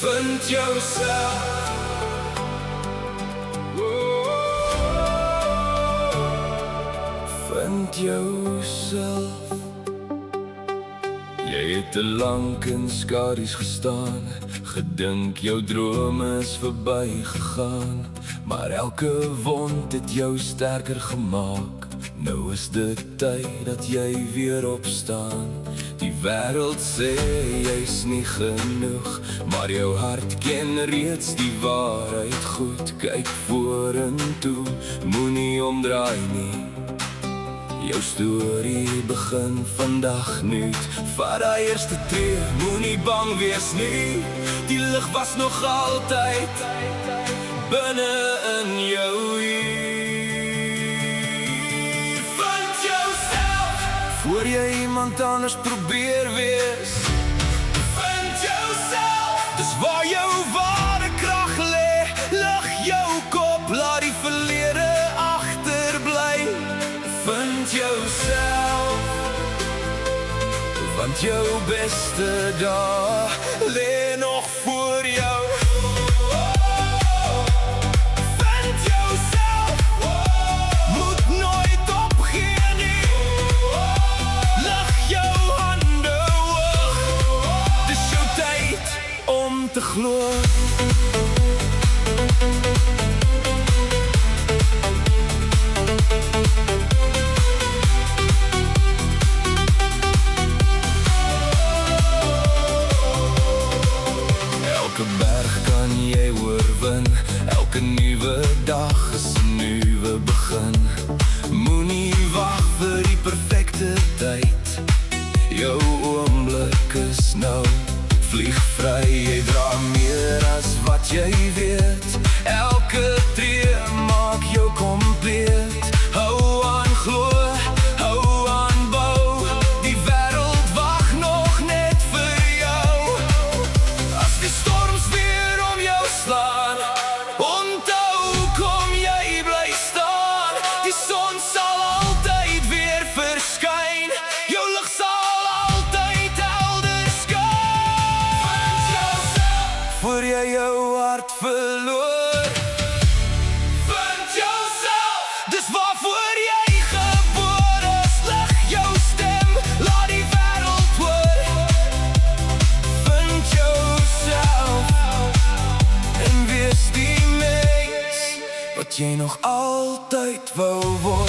Vind jouself. Vind jouself. Jy het te lank in skadu's gestaan, gedink jou drome is verby gegaan. Maar elke wond het jou sterker gemaak. Nou is dit tyd dat jy weer opstaan. Die wêreld sê jy's nie genoeg, maar jou hart ken reeds die waarheid goed. Kyk vorentoe, moenie omdraai nie. Jou storie begin vandag nuut. Vat daai eerste tree, moenie bang wees nie. Die lig was nog altyd binne in jou hier. Vind jouself voor jy iemand anders probeer wees. Vind jouself, dis waar jou ware krag lê. Lig jou kop, laat die verlede agterbly. Vind jouself, want jou beste dae lê nog voor jou. Vind jouself, moet nooit opgee nie. Lig jou hande hoog, dis jou tyd om te glo. Elke berg kan jy oorwin, elke nuwe dag is 'n nuwe begin. Moenie wag vir die perfekte tyd, jou oomblik is nou. Vlieg vry, jy dra meer as wat jy weet. Elke tree maak jou kompleet. Hou aan glo, hou aan bou. Die wêreld wag nog net vir jou. As die storms weer om jou slaan, onthou kom jy bly staan. Die son sal altyd weer verskyn, jou lig sal altyd helder skyn. Vind jouself, voor jy jou hart verloor. Vind jouself, dis waarvoor jy gebore is. Lig jou stem, laat die wêreld hoor. Vind jouself en wees die mens wat jy nog altyd wou word.